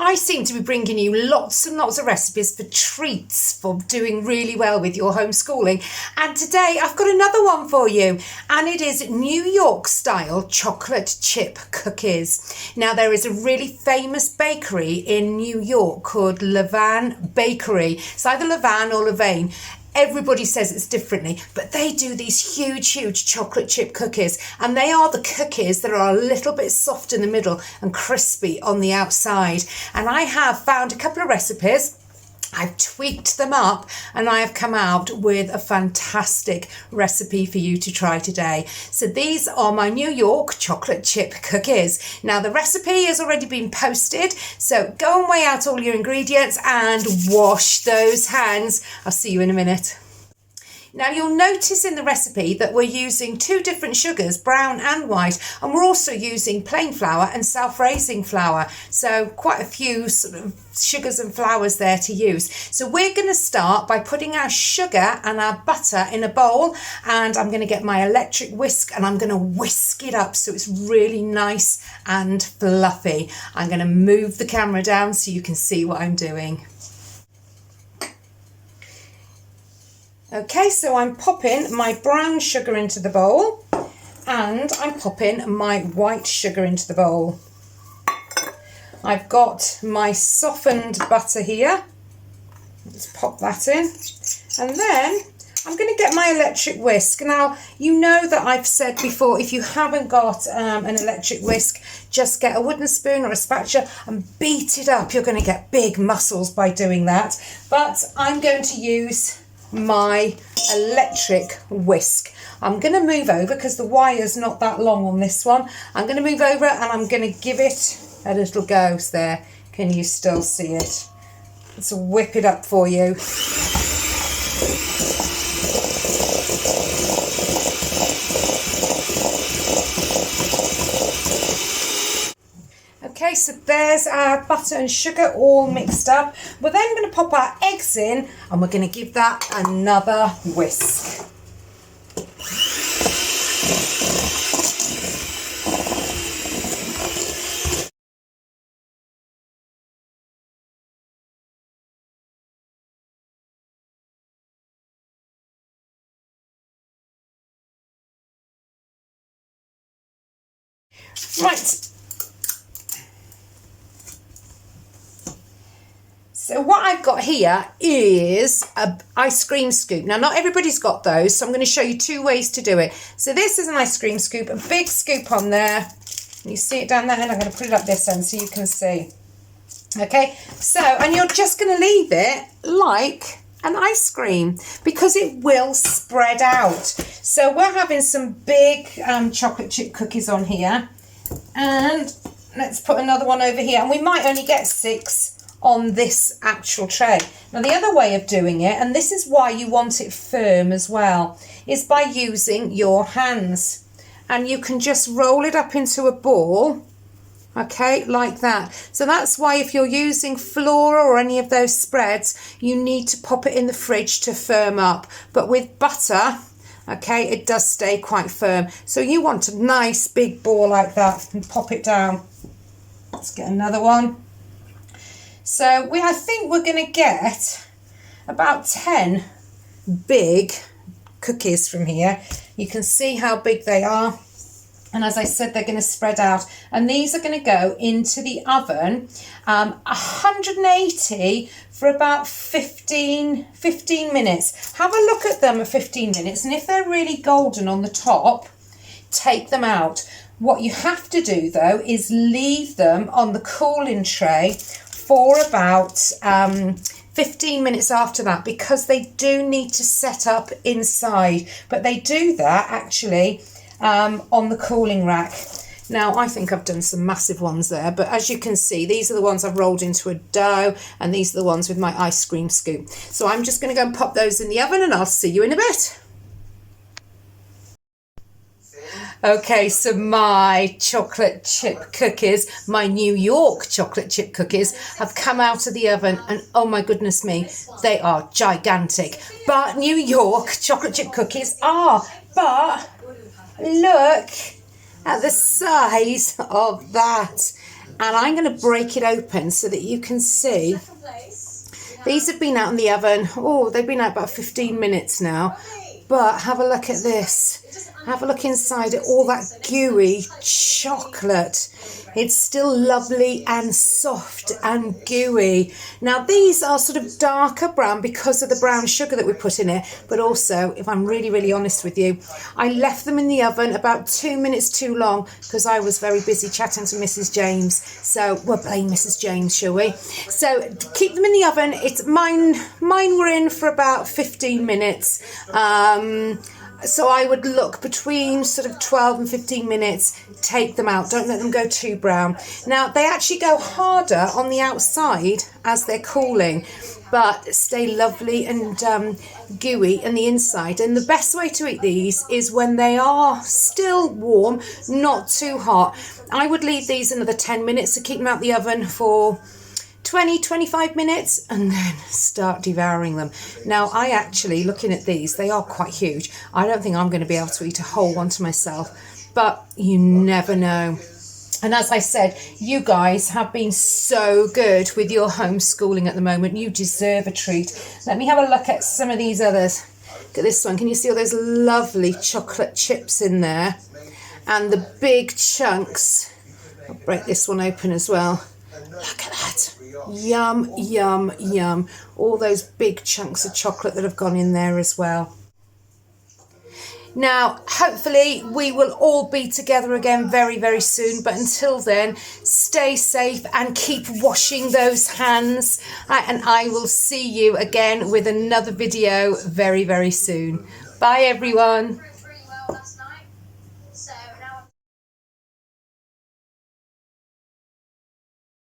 I seem to be bringing you lots and lots of recipes for treats for doing really well with your homeschooling. And today I've got another one for you, and it is New York style chocolate chip cookies. Now, there is a really famous bakery in New York called Levain Bakery. It's either Levain or Levain. Everybody says it's differently, but they do these huge chocolate chip cookies, and they are the cookies that are a little bit soft in the middle and crispy on the outside. And I have found a couple of recipes. I've tweaked them up and I have come out with a fantastic recipe for you to try today. So these are my New York chocolate chip cookies. Now the recipe has already been posted, so go and weigh out all your ingredients and wash those hands. I'll see you in a minute. Now you'll notice in the recipe that we're using two different sugars, brown and white, and we're also using plain flour and self-raising flour. So quite a few sort of sugars and flours there to use. So we're going to start by putting our sugar and our butter in a bowl, and I'm going to get my electric whisk and I'm going to whisk it up so it's really nice and fluffy. I'm going to move the camera down so you can see what I'm doing. Okay, so I'm popping my brown sugar into the bowl and I'm popping my white sugar into the bowl. I've got my softened butter here. Let's pop that in. And then I'm going to get my electric whisk. Now, you know that I've said before, if you haven't got an electric whisk, just get a wooden spoon or a spatula and beat it up. You're going to get big muscles by doing that. But I'm going to use my electric whisk. I'm going to move over because the wire's not that long on this one. I'm going to move over and I'm going to give it a little go. There, can you still see it? Let's whip it up for you. Okay, so there's our butter and sugar all mixed up. We're then going to pop our eggs in and we're going to give that another whisk. Right. So what I've got here is an ice cream scoop. Now, not everybody's got those, so I'm going to show you two ways to do it. So this is an ice cream scoop, a big scoop on there. You see it down there, and I'm going to put it up this end so you can see. Okay, so, and you're just going to leave it like an ice cream because it will spread out. So we're having some big chocolate chip cookies on here, and let's put another one over here, and we might only get 6 on this actual tray. Now the other way of doing it, and this is why you want it firm as well, is by using your hands, and you can just roll it up into a ball, okay, like that. So that's why if you're using flour or any of those spreads, you need to pop it in the fridge to firm up. But with butter, okay, it does stay quite firm. So you want a nice big ball like that and pop it down. Let's get another one. So I think we're going to get about 10 big cookies from here. You can see how big they are. And as I said, they're going to spread out. And these are going to go into the oven, 180 for about 15 minutes. Have a look at them at 15 minutes. And if they're really golden on the top, take them out. What you have to do, though, is leave them on the cooling tray for about 15 minutes after that, because they do need to set up inside. But they do that actually on the cooling rack. Now, I think I've done some massive ones there, but as you can see, these are the ones I've rolled into a dough, and these are the ones with my ice cream scoop. So I'm just going to go and pop those in the oven, and I'll see you in a bit. Okay, so my chocolate chip cookies, my New York chocolate chip cookies, have come out of the oven, and oh my goodness me, they are gigantic. But New York chocolate chip cookies are, but look at the size of that. And I'm going to break it open so that you can see. These have been out in the oven. Oh, they've been out about 15 minutes now. But have a look at this. Have a look inside at all that gooey chocolate. It's still lovely and soft and gooey. Now these are sort of darker brown because of the brown sugar that we put in it. But also, if I'm really, really honest with you, I left them in the oven about 2 minutes too long because I was very busy chatting to Mrs. James. So we'll blame Mrs. James, shall we? So keep them in the oven. It's mine were in for about 15 minutes. So I would look between sort of 12 and 15 minutes, take them out, don't let them go too brown. Now they actually go harder on the outside as they're cooling, but stay lovely and gooey on the inside. And the best way to eat these is when they are still warm, not too hot. I would leave these another 10 minutes to keep them out the oven for 20-25 minutes and then start devouring them. Now I actually, looking at these, they are quite huge. I don't think I'm going to be able to eat a whole one to myself, but you never know. And as I said, you guys have been so good with your homeschooling at the moment. You deserve a treat. Let me have a look at some of these others. Look at this one. Can you see all those lovely chocolate chips in there? And the big chunks. I'll break this one open as well. Look at that. Yum, yum, yum. All those big chunks of chocolate that have gone in there as well. Now, hopefully we will all be together again very, very soon. But until then, stay safe and keep washing those hands. And I will see you again with another video very, very soon. Bye, everyone.